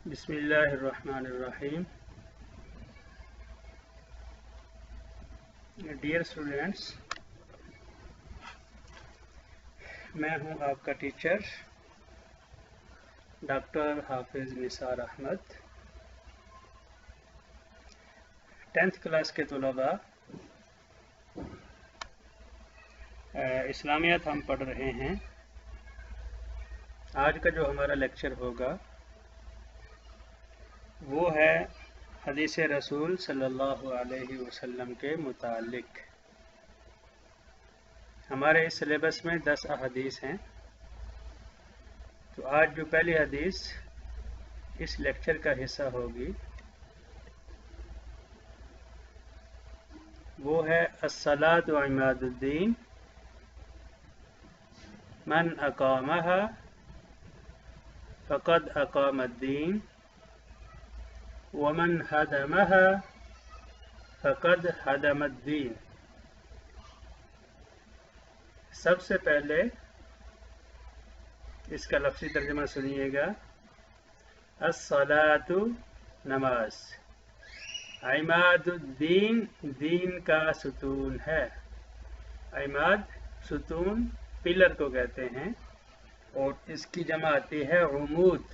بسم اللہ الرحمن الرحیم. ڈیئر اسٹوڈینٹس، میں ہوں آپ کا ٹیچر ڈاکٹر حافظ نثار احمد. 10th کلاس کے طلباء، اسلامیات ہم پڑھ رہے ہیں. آج کا جو ہمارا لیکچر ہوگا وہ ہے حدیث رسول صلی اللہ علیہ وسلم کے متعلق. ہمارے اس سلیبس میں 10 احادیث ہیں. تو آج جو پہلی حدیث اس لیکچر کا حصہ ہوگی وہ ہے الصلاۃ عماد الدین، من اقامها فقد اقام الدین ومن هدمها فقد هدم الدین. سب سے پہلے اس کا لفظی ترجمہ سنیے گا. الصلاۃ نماز، عماد الدین دین کا ستون ہے. عماد ستون پلر کو کہتے ہیں اور اس کی جمع آتی ہے عمود.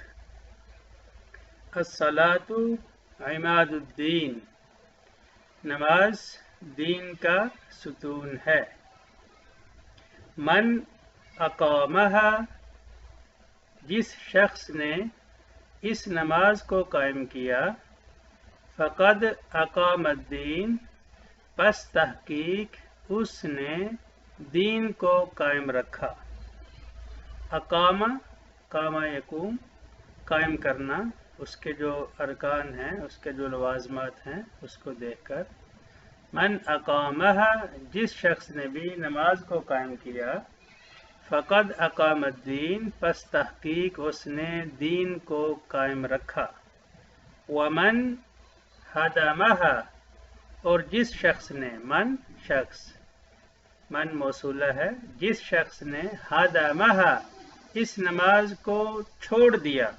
الصلاۃ عماد الدین، نماز دین کا ستون ہے. من اقامہا، جس شخص نے اس نماز کو قائم کیا. فقد اقام الدین، پس تحقیق اس نے دین کو قائم رکھا. اقامہ، قام یقوم، قائم کرنا، اس کے جو ارکان ہیں، اس کے جو لوازمات ہیں اس کو دیکھ کر. من اقامہا، جس شخص نے بھی نماز کو قائم کیا. فقد اقام الدین، پس تحقیق اس نے دین کو قائم رکھا. ومن ہدمہا، اور جس شخص نے، من شخص، من موصولہ ہے، جس شخص نے ہدمہا اس نماز کو چھوڑ دیا.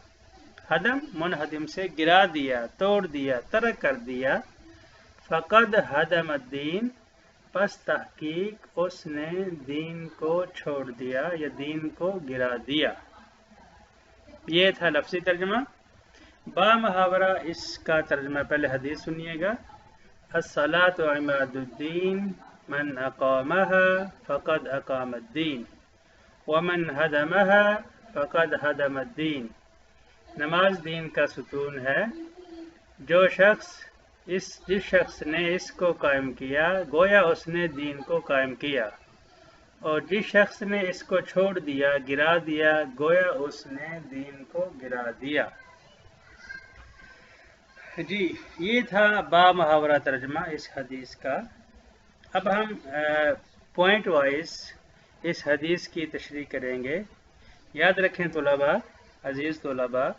ہدم منہدم سے گرا دیا، توڑ دیا، ترک کر دیا. فقد ہدم الدین، پس تحقیق اس نے دین کو چھوڑ دیا یا دین کو گرا دیا. یہ تھا لفظی ترجمہ. با محاورہ اس کا ترجمہ پہلے حدیث سنیے گا. الصلاۃ عماد الدین، من اقامہا فقد اقام الدین ومن ہدمہا فقد ہدم الدین. نماز دین کا ستون ہے. جس شخص نے اس کو قائم کیا گویا اس نے دین کو قائم کیا، اور جس شخص نے اس کو چھوڑ دیا، گرا دیا، گویا اس نے دین کو گرا دیا. جی، یہ تھا با محاورہ ترجمہ اس حدیث کا. اب ہم پوائنٹ وائز اس حدیث کی تشریح کریں گے. یاد رکھیں طلباء، عزیز طلباء،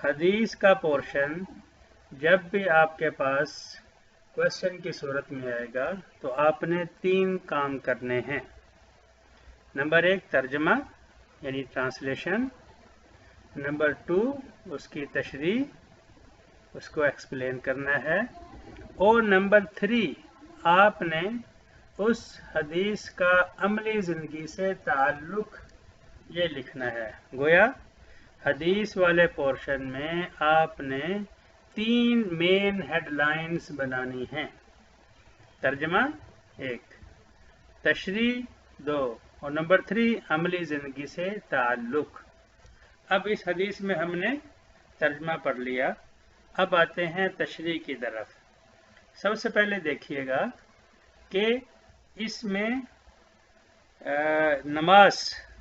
حدیث کا پورشن جب بھی آپ کے پاس کوشچن کی صورت میں آئے گا تو آپ نے 3 کام کرنے ہیں. نمبر 1 ترجمہ یعنی ٹرانسلیشن. نمبر 2 اس کی تشریح، اس کو ایکسپلین کرنا ہے. اور نمبر 3 آپ نے اس حدیث کا عملی زندگی سے تعلق یہ لکھنا ہے. گویا حدیث والے پورشن میں آپ نے 3 مین ہیڈ لائنز بنانی ہیں. ترجمہ 1، تشریح 2، اور نمبر 3 عملی زندگی سے تعلق. اب اس حدیث میں ہم نے ترجمہ پڑھ لیا. اب آتے ہیں تشریح کی طرف. سب سے پہلے دیکھیے گا کہ اس میں نماز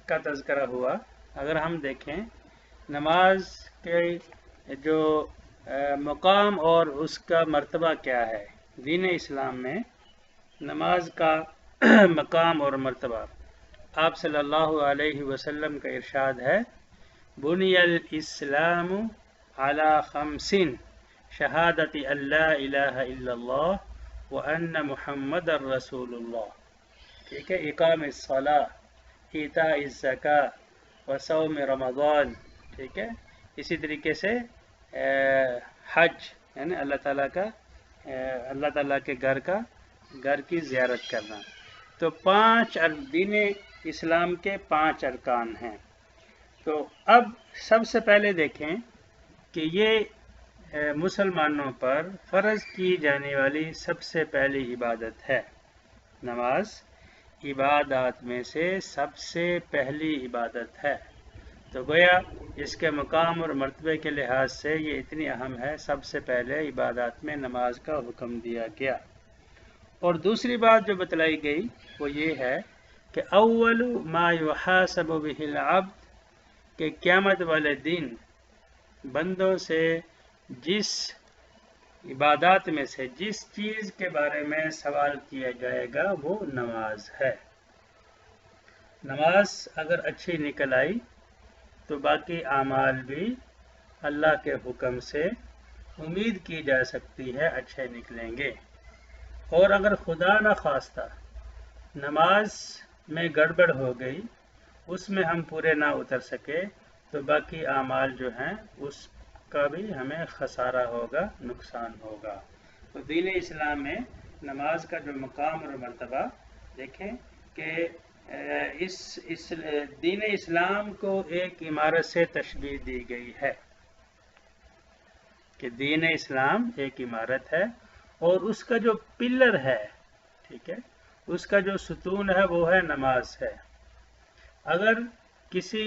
کا تذکرہ ہوا. اگر ہم دیکھیں نماز کے جو مقام اور اس کا مرتبہ کیا ہے دین اسلام میں، نماز کا مقام اور مرتبہ. آپ صلی اللہ علیہ وسلم کا ارشاد ہے: بنی الاسلام علی 5، شہادت ان لا الہ الا اللہ وان محمد رسول اللہ. ٹھیک ہے، اقام الصلاۃ، ایتاء الزکاۃ وصوم رمضان. ٹھیک ہے، اسی طریقے سے حج یعنی اللہ تعالیٰ کے گھر کی زیارت کرنا. تو دین اسلام کے 5 ارکان ہیں. تو اب سب سے پہلے دیکھیں کہ یہ مسلمانوں پر فرض کی جانے والی سب سے پہلی عبادت ہے. نماز عبادات میں سے سب سے پہلی عبادت ہے. تو گویا اس کے مقام اور مرتبے کے لحاظ سے یہ اتنی اہم ہے، سب سے پہلے عبادات میں نماز کا حکم دیا گیا. اور دوسری بات جو بتلائی گئی وہ یہ ہے کہ اول ما یحاسب بہ العبد، کہ قیامت والے دن بندوں سے جس عبادات میں سے جس چیز کے بارے میں سوال کیا جائے گا وہ نماز ہے. نماز اگر اچھی نکل آئی تو باقی اعمال بھی اللہ کے حکم سے امید کی جا سکتی ہے اچھے نکلیں گے. اور اگر خدا نہ خواستہ نماز میں گڑبڑ ہو گئی، اس میں ہم پورے نہ اتر سکے، تو باقی اعمال جو ہیں اس کا بھی ہمیں خسارہ ہوگا، نقصان ہوگا. تو دین اسلام میں نماز کا جو مقام اور مرتبہ دیکھیں کہ اس دین اسلام کو ایک عمارت سے تشبیہ دی گئی ہے کہ دین اسلام ایک عمارت ہے اور اس کا جو پلر ہے، ٹھیک ہے، اس کا جو ستون ہے وہ ہے نماز ہے. اگر کسی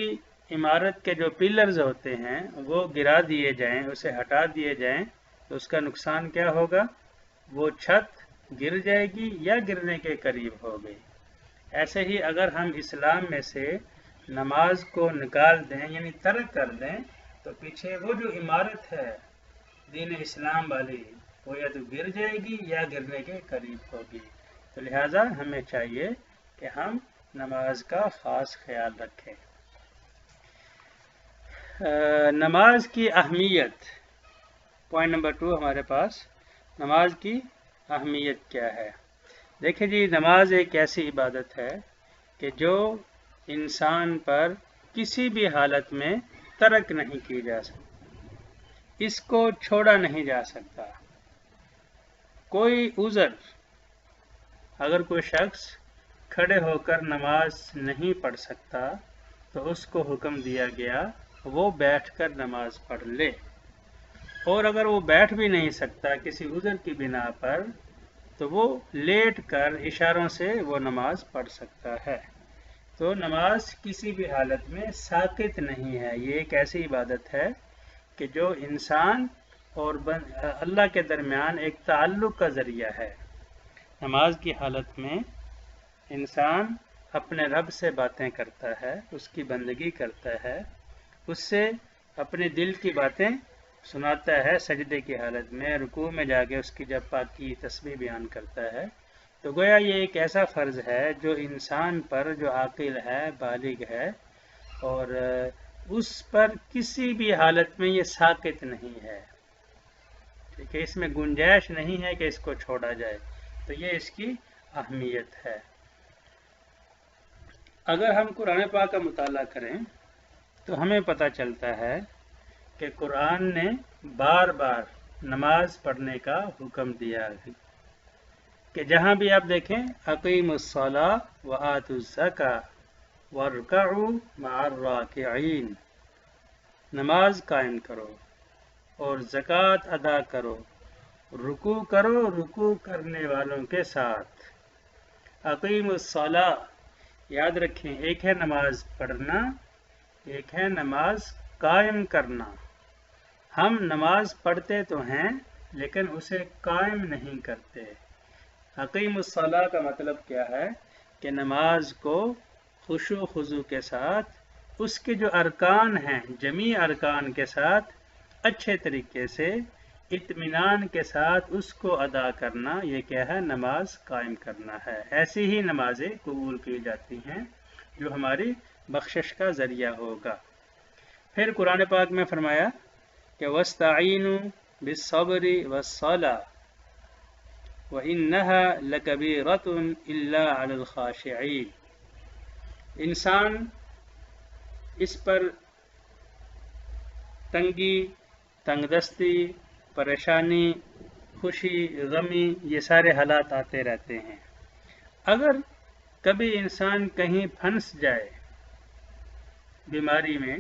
عمارت کے جو پلرز ہوتے ہیں وہ گرا دیے جائیں، اسے ہٹا دیے جائیں، تو اس کا نقصان کیا ہوگا؟ وہ چھت گر جائے گی یا گرنے کے قریب ہوگی. ایسے ہی اگر ہم اسلام میں سے نماز کو نکال دیں یعنی ترک کر دیں تو پیچھے وہ جو عمارت ہے دین اسلام والی وہ یا تو گر جائے گی یا گرنے کے قریب ہوگی. تو لہٰذا ہمیں چاہیے کہ ہم نماز کا خاص خیال رکھیں. نماز کی اہمیت، پوائنٹ نمبر 2 ہمارے پاس، نماز کی اہمیت کیا ہے؟ دیکھیں جی، نماز ایک ایسی عبادت ہے کہ جو انسان پر کسی بھی حالت میں ترک نہیں کی جا سکتی، اس کو چھوڑا نہیں جا سکتا. کوئی عذر، اگر کوئی شخص کھڑے ہو کر نماز نہیں پڑھ سکتا تو اس کو حکم دیا گیا وہ بیٹھ کر نماز پڑھ لے. اور اگر وہ بیٹھ بھی نہیں سکتا کسی عذر کی بنا پر تو وہ لیٹ کر اشاروں سے وہ نماز پڑھ سکتا ہے. تو نماز کسی بھی حالت میں ساقط نہیں ہے. یہ ایک ایسی عبادت ہے کہ جو انسان اور اللہ کے درمیان ایک تعلق کا ذریعہ ہے. نماز کی حالت میں انسان اپنے رب سے باتیں کرتا ہے، اس کی بندگی کرتا ہے، اس سے اپنے دل کی باتیں سناتا ہے. سجدے کی حالت میں، رکوع میں جا کے اس کی جب پاکی تسبیح بیان کرتا ہے. تو گویا یہ ایک ایسا فرض ہے جو انسان پر، جو عاقل ہے، بالغ ہے، اور اس پر کسی بھی حالت میں یہ ساقط نہیں ہے. ٹھیک ہے، اس میں گنجائش نہیں ہے کہ اس کو چھوڑا جائے. تو یہ اس کی اہمیت ہے. اگر ہم قرآن پاک کا مطالعہ کریں تو ہمیں پتہ چلتا ہے کہ قرآن نے بار بار نماز پڑھنے کا حکم دیا ہے کہ جہاں بھی آپ دیکھیں اقیموا الصلاۃ وآتوا الزکاۃ وارکعوا مع الراکعین، نماز قائم کرو اور زکوٰۃ ادا کرو، رکوع کرو رکوع کرنے والوں کے ساتھ. اقیموا الصلاۃ، یاد رکھیں، ایک ہے نماز پڑھنا، ایک ہے نماز قائم کرنا. ہم نماز پڑھتے تو ہیں لیکن اسے قائم نہیں کرتے. اقیم الصلاۃ کا مطلب کیا ہے کہ نماز کو خشوع و خضوع کے ساتھ، اس کے جو ارکان ہیں جمیع ارکان کے ساتھ اچھے طریقے سے اطمینان کے ساتھ اس کو ادا کرنا، یہ کیا ہے؟ نماز قائم کرنا ہے. ایسی ہی نمازیں قبول کی جاتی ہیں جو ہماری بخشش کا ذریعہ ہوگا. پھر قرآن پاک میں فرمایا کہ وَاسْتَعِینُوا بِالصَّبْرِ وَالصَّلَاةِ وَإِنَّهَا لَكَبِیرَةٌ إِلَّا عَلَى الْخَاشِعِینَ. انسان اس پر تنگی، تنگ دستی، پریشانی، خوشی، غمی، یہ سارے حالات آتے رہتے ہیں۔ اگر کبھی انسان کہیں پھنس جائے، بیماری میں،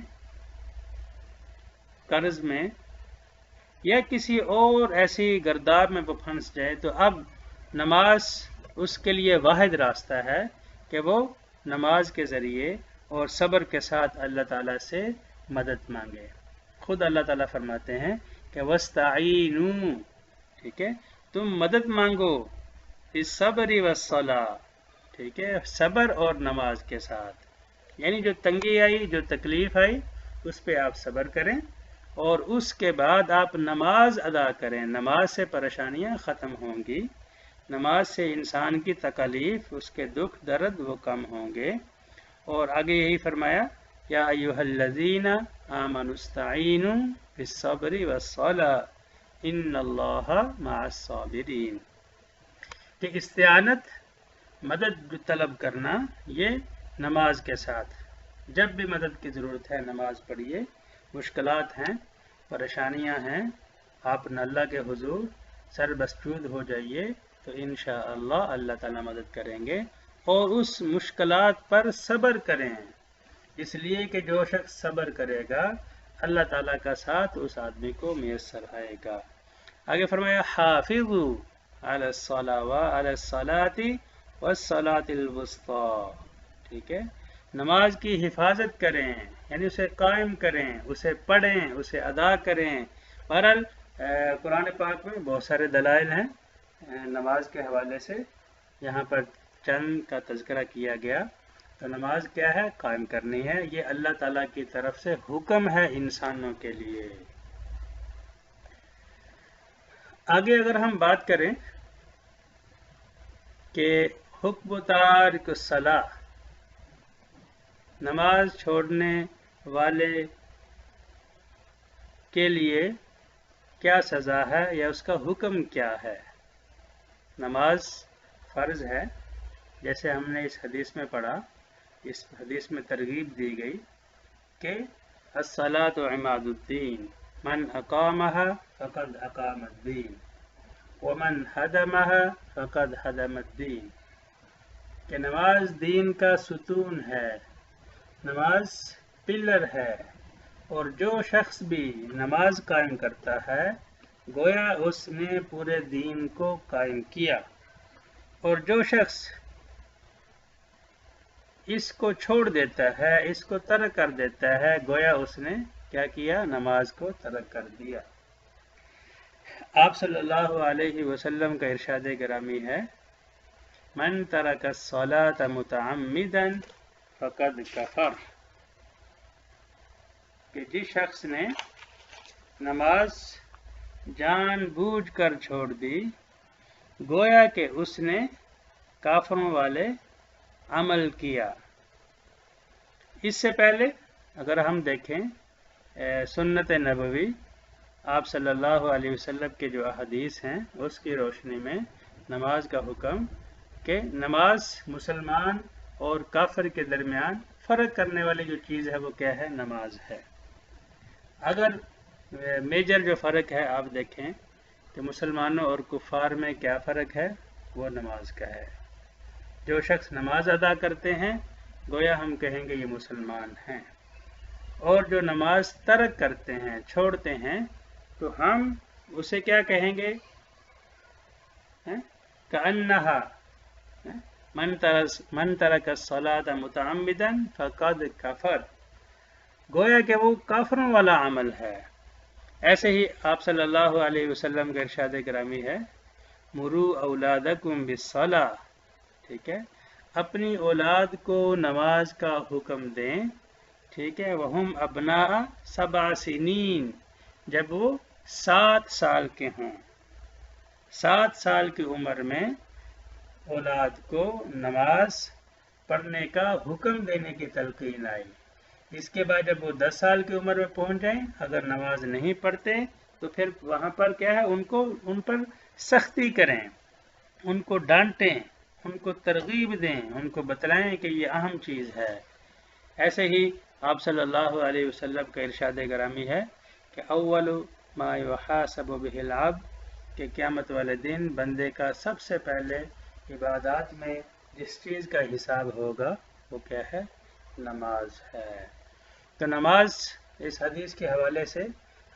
قرض میں، یا کسی اور ایسی گرداب میں وہ پھنس جائے، تو اب نماز اس کے لیے واحد راستہ ہے کہ وہ نماز کے ذریعے اور صبر کے ساتھ اللہ تعالیٰ سے مدد مانگے۔ خود اللہ تعالیٰ فرماتے ہیں کہ وَاسْتَعِینُوا، ٹھیک ہے، تم مدد مانگو بِالصَّبْرِ وَالصَّلَاةِ، ٹھیک ہے، صبر اور نماز کے ساتھ، یعنی جو تنگی آئی، جو تکلیف آئی، اس پہ آپ صبر کریں اور اس کے بعد آپ نماز ادا کریں۔ نماز سے پریشانیاں ختم ہوں گی، نماز سے انسان کی تکالیف، اس کے دکھ درد وہ کم ہوں گے۔ اور آگے یہی فرمایا یا ایھا الذین آمنوا استعینوا بالصبر والصلاۃ ان اللہ مع الصابرین، کہ استعانت، مدد طلب کرنا، یہ نماز کے ساتھ، جب بھی مدد کی ضرورت ہے نماز پڑھیے، مشکلات ہیں، پریشانیاں ہیں، آپ اللہ کے حضور سر مسجود ہو جائیے تو انشاءاللہ اللہ تعالیٰ مدد کریں گے۔ اور اس مشکلات پر صبر کریں، اس لیے کہ جو شخص صبر کرے گا اللہ تعالیٰ کا ساتھ اس آدمی کو میسر آئے گا۔ آگے فرمایا حافظوا علی الصلاۃ والصلاۃ الوسطی، ٹھیک ہے، نماز کی حفاظت کریں، یعنی اسے قائم کریں، اسے پڑھیں، اسے ادا کریں۔ بہرحال قرآن پاک میں بہت سارے دلائل ہیں نماز کے حوالے سے، یہاں پر چند کا تذکرہ کیا گیا۔ تو نماز کیا ہے؟ قائم کرنی ہے، یہ اللہ تعالیٰ کی طرف سے حکم ہے انسانوں کے لیے۔ آگے اگر ہم بات کریں کہ حکم تارک الصلاۃ، نماز چھوڑنے والے کے لیے کیا سزا ہے یا اس کا حکم کیا ہے؟ نماز فرض ہے، جیسے ہم نے اس حدیث میں پڑھا، اس حدیث میں ترغیب دی گئی کہ الصلاۃ عماد الدین من اقامها فقد اقام الدین ومن هدمها فقد هدم الدین، کہ نماز دین کا ستون ہے، نماز پلر ہے، اور جو شخص بھی نماز قائم کرتا ہے گویا اس نے پورے دین کو قائم کیا، اور جو شخص اس کو چھوڑ دیتا ہے، اس کو ترک کر دیتا ہے، گویا اس نے کیا کیا؟ نماز کو ترک کر دیا۔ آپ صلی اللہ علیہ وسلم کا ارشاد گرامی ہے من ترک الصلاۃ متعمدا فقد کفر، کہ جس شخص نے نماز جان بوجھ کر چھوڑ دی گویا کہ اس نے کافروں والے عمل کیا۔ اس سے پہلے اگر ہم دیکھیں سنت نبوی، آپ صلی اللہ علیہ وسلم کے جو احادیث ہیں اس کی روشنی میں نماز کا حکم کہ نماز مسلمان اور کافر کے درمیان فرق کرنے والی جو چیز ہے وہ کیا ہے؟ نماز ہے۔ اگر میجر جو فرق ہے آپ دیکھیں کہ مسلمانوں اور کفار میں کیا فرق ہے، وہ نماز کا ہے۔ جو شخص نماز ادا کرتے ہیں گویا ہم کہیں گے یہ مسلمان ہیں، اور جو نماز ترک کرتے ہیں، چھوڑتے ہیں، تو ہم اسے کیا کہیں گے؟ كأنها من ترک الصلاۃ متعمدا فقد کفر، گویا کہ وہ کافروں والا عمل ہے۔ ایسے ہی آپ صلی اللہ علیہ وسلم کا ارشاد گرامی ہے مروا اولادکم بالصلاۃ، ٹھیک ہے، اپنی اولاد کو نماز کا حکم دیں، ٹھیک ہے، وہم ابناء 7 سنین، جب وہ 7 سال کے ہوں۔ 7 سال کی عمر میں اولاد کو نماز پڑھنے کا حکم دینے کی تلقین آئی۔ اس کے بعد جب وہ 10 سال کی عمر میں پہنچ جائیں، اگر نماز نہیں پڑھتے تو پھر وہاں پر کیا ہے؟ ان پر سختی کریں، ان کو ڈانٹیں، ان کو ترغیب دیں، ان کو بتلائیں کہ یہ اہم چیز ہے۔ ایسے ہی آپ صلی اللہ علیہ وسلم کا ارشاد گرامی ہے کہ اول ما یحاسب بہ العبد، کہ قیامت والے دن بندے کا سب سے پہلے عبادات میں جس چیز کا حساب ہوگا وہ کیا ہے؟ نماز ہے۔ تو نماز اس حدیث کے حوالے سے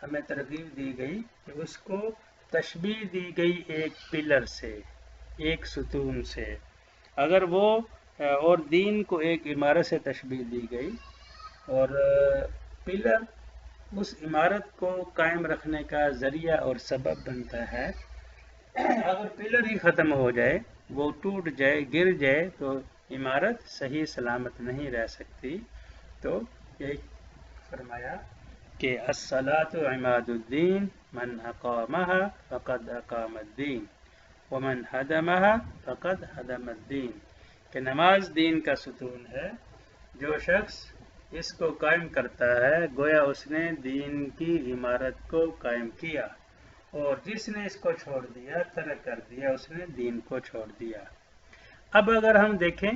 ہمیں ترغیب دی گئی کہ اس کو تشبیہ دی گئی ایک پلر سے، ایک ستون سے، اگر وہ اور دین کو ایک عمارت سے تشبیہ دی گئی، اور پلر اس عمارت کو قائم رکھنے کا ذریعہ اور سبب بنتا ہے۔ اگر پلر ہی ختم ہو جائے، وہ ٹوٹ جائے، گر جائے، تو عمارت صحیح سلامت نہیں رہ سکتی۔ تو یہ فرمایا کہ الصلاۃ عماد الدین من اقامها فقد اقام الدین ومن هدمها فقد هدم الدین، کہ نماز دین کا ستون ہے، جو شخص اس کو قائم کرتا ہے گویا اس نے دین کی عمارت کو قائم کیا، اور جس نے اس کو چھوڑ دیا، ترک کر دیا، اس نے دین کو چھوڑ دیا۔ اب اگر ہم دیکھیں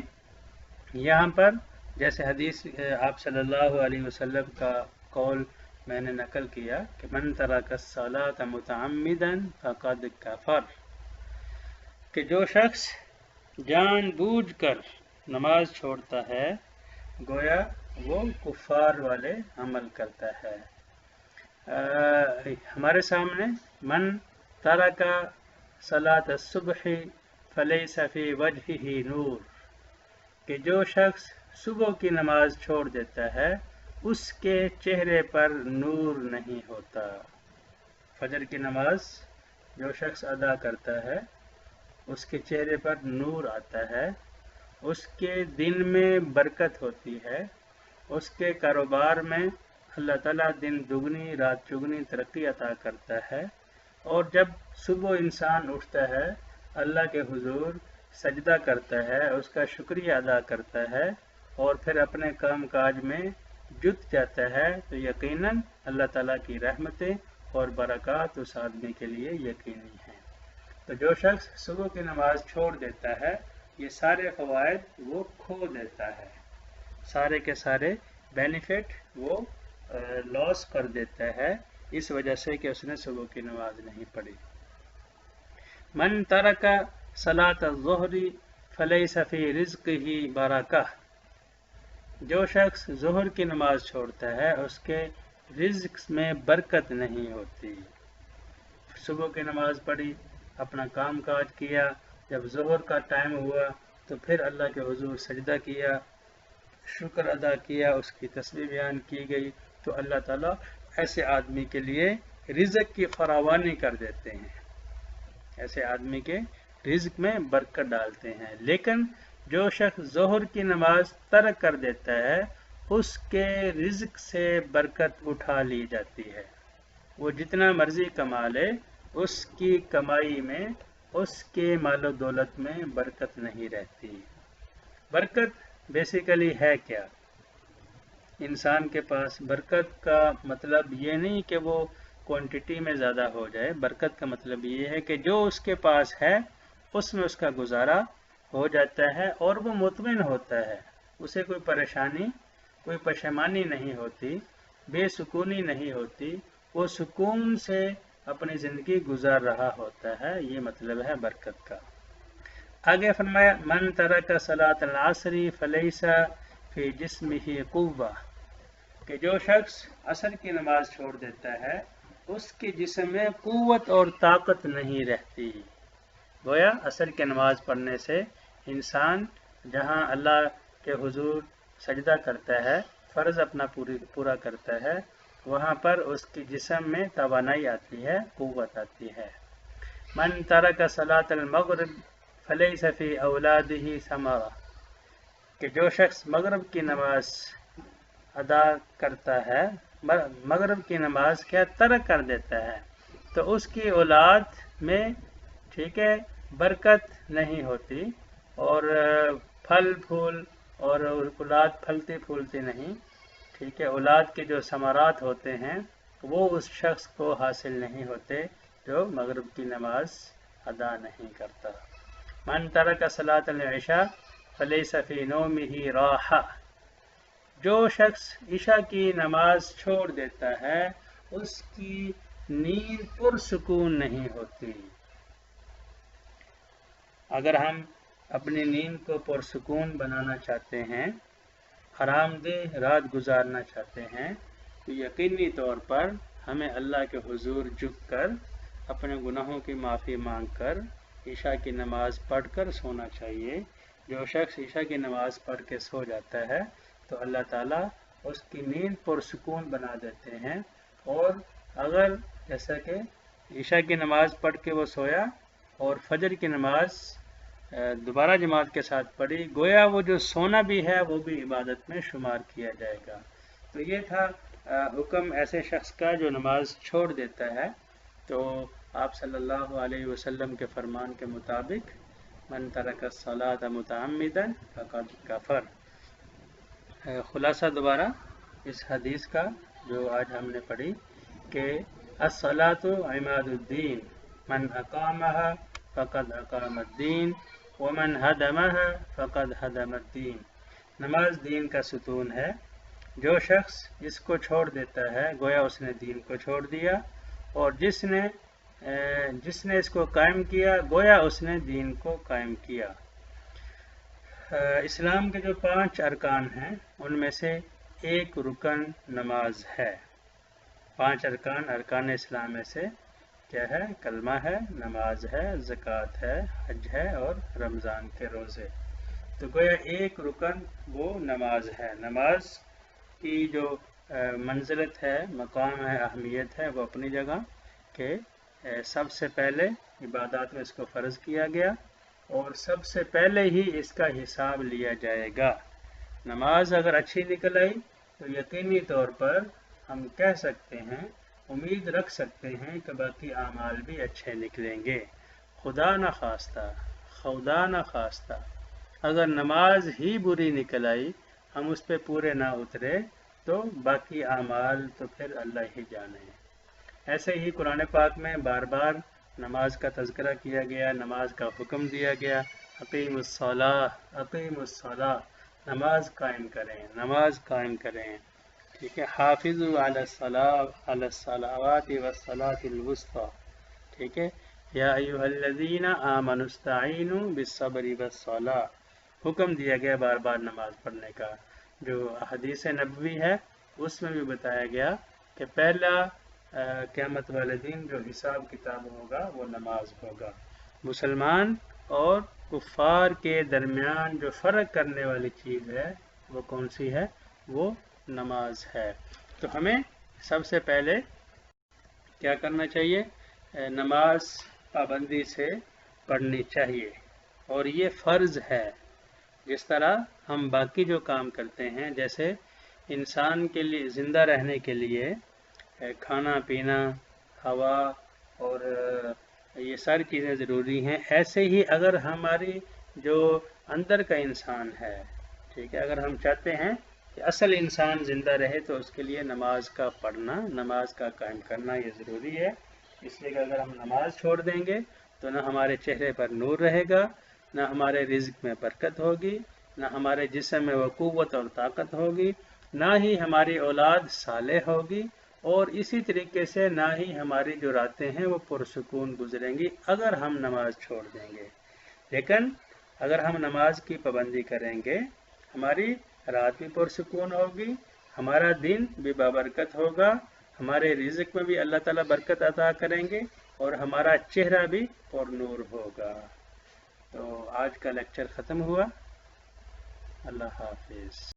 یہاں پر، جیسے حدیث آپ صلی اللہ علیہ وسلم کا قول میں نے نقل کیا کہ من ترک الصلاۃ متعمدا فقد کفر، کہ جو شخص جان بوجھ کر نماز چھوڑتا ہے گویا وہ کفار والے عمل کرتا ہے۔ ہمارے سامنے من ترک صلاۃ الصبح فلیس فی وجہہ نور، کہ جو شخص صبح کی نماز چھوڑ دیتا ہے اس کے چہرے پر نور نہیں ہوتا۔ فجر کی نماز جو شخص ادا کرتا ہے اس کے چہرے پر نور آتا ہے، اس کے دن میں برکت ہوتی ہے، اس کے کاروبار میں اللہ تعالیٰ دن دگنی رات چگنی ترقی عطا کرتا ہے، اور جب صبح انسان اٹھتا ہے اللہ کے حضور سجدہ کرتا ہے، اس کا شکریہ ادا کرتا ہے، اور پھر اپنے کام کاج میں جت جاتا ہے، تو یقیناً اللہ تعالیٰ کی رحمتیں اور برکات اس آدمی کے لیے یقینی ہیں۔ تو جو شخص صبح کی نماز چھوڑ دیتا ہے یہ سارے فوائد وہ کھو دیتا ہے، سارے کے سارے بینیفٹ وہ لاس کر دیتا ہے، اس وجہ سے کہ اس نے صبح کی نماز نہیں پڑھی۔ من ترک صلاۃ الظہر فلیس فی رزقہ برکہ، جو شخص ظہر کی نماز چھوڑتا ہے اس کے رزق میں برکت نہیں ہوتی۔ صبح کی نماز پڑھی، اپنا کام کاج کیا، جب ظہر کا ٹائم ہوا تو پھر اللہ کے حضور سجدہ کیا، شکر ادا کیا، اس کی تسبیح بیان کی گئی، تو اللہ تعالیٰ ایسے آدمی کے لیے رزق کی فراوانی کر دیتے ہیں، ایسے آدمی کے رزق میں برکت ڈالتے ہیں۔ لیکن جو شخص ظہر کی نماز ترک کر دیتا ہے اس کے رزق سے برکت اٹھا لی جاتی ہے، وہ جتنا مرضی کما لے اس کی کمائی میں، اس کے مال و دولت میں برکت نہیں رہتی۔ برکت بیسیکلی ہے کیا؟ انسان کے پاس برکت کا مطلب یہ نہیں کہ وہ کوانٹٹی میں زیادہ ہو جائے، برکت کا مطلب یہ ہے کہ جو اس کے پاس ہے اس میں اس کا گزارا ہو جاتا ہے اور وہ مطمئن ہوتا ہے، اسے کوئی پریشانی، کوئی پشیمانی نہیں ہوتی، بے سکونی نہیں ہوتی، وہ سکون سے اپنی زندگی گزار رہا ہوتا ہے، یہ مطلب ہے برکت کا۔ آگے فرمایا من ترک صلاۃ العصر فلیس فی جسمہ قوہ، کہ جو شخص عصر کی نماز چھوڑ دیتا ہے اس کے جسم میں قوت اور طاقت نہیں رہتی۔ گویا عصر کی نماز پڑھنے سے انسان جہاں اللہ کے حضور سجدہ کرتا ہے، فرض اپنا پورا کرتا ہے، وہاں پر اس کے جسم میں توانائی آتی ہے، قوت آتی ہے۔ من ترک صلاۃ المغرب فلیس فی اولادہ ثمرہ، کہ جو شخص مغرب کی نماز ادا کرتا ہے، مغرب کی نماز کیا ترک کر دیتا ہے، تو اس کی اولاد میں ٹھیک ہے برکت نہیں ہوتی، اور پھل پھول اور اولاد پھلتی پھولتی نہیں، ٹھیک ہے، اولاد کے جو ثمرات ہوتے ہیں وہ اس شخص کو حاصل نہیں ہوتے جو مغرب کی نماز ادا نہیں کرتا۔ من ترک صلاۃ العشاء فلیس فی نومہ راحہ، جو شخص عشاء کی نماز چھوڑ دیتا ہے اس کی نیند پرسکون نہیں ہوتی۔ اگر ہم اپنی نیند کو پرسکون بنانا چاہتے ہیں، آرام دہ رات گزارنا چاہتے ہیں، تو یقینی طور پر ہمیں اللہ کے حضور جھک کر اپنے گناہوں کی معافی مانگ کر عشاء کی نماز پڑھ کر سونا چاہیے۔ جو شخص عشاء کی نماز پڑھ کے سو جاتا ہے تو اللہ تعالیٰ اس کی نیند پرسکون بنا دیتے ہیں۔ اور اگر جیسا کہ عشاء کی نماز پڑھ کے وہ سویا اور فجر کی نماز دوبارہ جماعت کے ساتھ پڑھی، گویا وہ جو سونا بھی ہے وہ بھی عبادت میں شمار کیا جائے گا۔ تو یہ تھا حکم ایسے شخص کا جو نماز چھوڑ دیتا ہے۔ تو آپ صلی اللہ علیہ وسلم کے فرمان کے مطابق من ترک الصلاۃ متعمدا فقد کفر۔ خلاصہ دوبارہ اس حدیث کا جو آج ہم نے پڑھی کہ الصلاۃ عماد الدین من اقامها فقد اقام الدین ومن هدمها فقد هدم الدین۔ نماز دین کا ستون ہے، جو شخص اس کو چھوڑ دیتا ہے گویا اس نے دین کو چھوڑ دیا، اور جس نے اس کو قائم کیا گویا اس نے دین کو قائم کیا۔ اسلام کے جو 5 ارکان ہیں ان میں سے ایک رکن نماز ہے۔ 5 ارکان اسلام میں سے کیا ہے؟ کلمہ ہے، نماز ہے، زکوٰۃ ہے، حج ہے اور رمضان کے روزے۔ تو گویا ایک رکن وہ نماز ہے۔ نماز کی جو منزلت ہے، مقام ہے، اہمیت ہے، وہ اپنی جگہ کہ سب سے پہلے عبادات میں اس کو فرض کیا گیا اور سب سے پہلے ہی اس کا حساب لیا جائے گا۔ نماز اگر اچھی نکل آئی تو یقینی طور پر ہم کہہ سکتے ہیں، امید رکھ سکتے ہیں کہ باقی اعمال بھی اچھے نکلیں گے۔ خدا نہ خواستہ اگر نماز ہی بری نکل آئی، ہم اس پہ پورے نہ اترے، تو باقی اعمال تو پھر اللہ ہی جانے۔ ایسے ہی قرآن پاک میں بار بار نماز کا تذکرہ کیا گیا، نماز کا حکم دیا گیا، اقیم الصلاۃ، نماز قائم کریں، ٹھیک ہے، حافظوا علی الصلوات والصلاۃ الوسطی، ٹھیک ہے، یا ایھا الذین آمنوا استعینوا بالصبر والصلاۃ، حکم دیا گیا بار بار نماز پڑھنے کا۔ جو حدیث نبوی ہے اس میں بھی بتایا گیا کہ پہلا قیامت والے دن جو حساب کتاب ہوگا وہ نماز ہوگا۔ مسلمان اور کفار کے درمیان جو فرق کرنے والی چیز ہے وہ کون سی ہے؟ وہ نماز ہے۔ تو ہمیں سب سے پہلے کیا کرنا چاہیے؟ نماز پابندی سے پڑھنی چاہیے، اور یہ فرض ہے۔ جس طرح ہم باقی جو کام کرتے ہیں، جیسے انسان کے لیے زندہ رہنے کے لیے کھانا پینا، ہوا اور یہ ساری چیزیں ضروری ہیں، ایسے ہی اگر ہماری جو اندر کا انسان ہے، ٹھیک ہے، اگر ہم چاہتے ہیں کہ اصل انسان زندہ رہے تو اس کے لیے نماز کا پڑھنا، نماز کا قائم کرنا یہ ضروری ہے۔ اس لیے کہ اگر ہم نماز چھوڑ دیں گے تو نہ ہمارے چہرے پر نور رہے گا، نہ ہمارے رزق میں برکت ہوگی، نہ ہمارے جسم میں وہ قوت اور طاقت ہوگی، نہ ہی ہماری اولاد صالح ہوگی، اور اسی طریقے سے نہ ہی ہماری جو راتیں ہیں وہ پرسکون گزریں گی اگر ہم نماز چھوڑ دیں گے۔ لیکن اگر ہم نماز کی پابندی کریں گے، ہماری رات بھی پرسکون ہوگی، ہمارا دن بھی بابرکت ہوگا، ہمارے رزق میں بھی اللہ تعالیٰ برکت عطا کریں گے، اور ہمارا چہرہ بھی پر نور ہوگا۔ تو آج کا لیکچر ختم ہوا۔ اللہ حافظ۔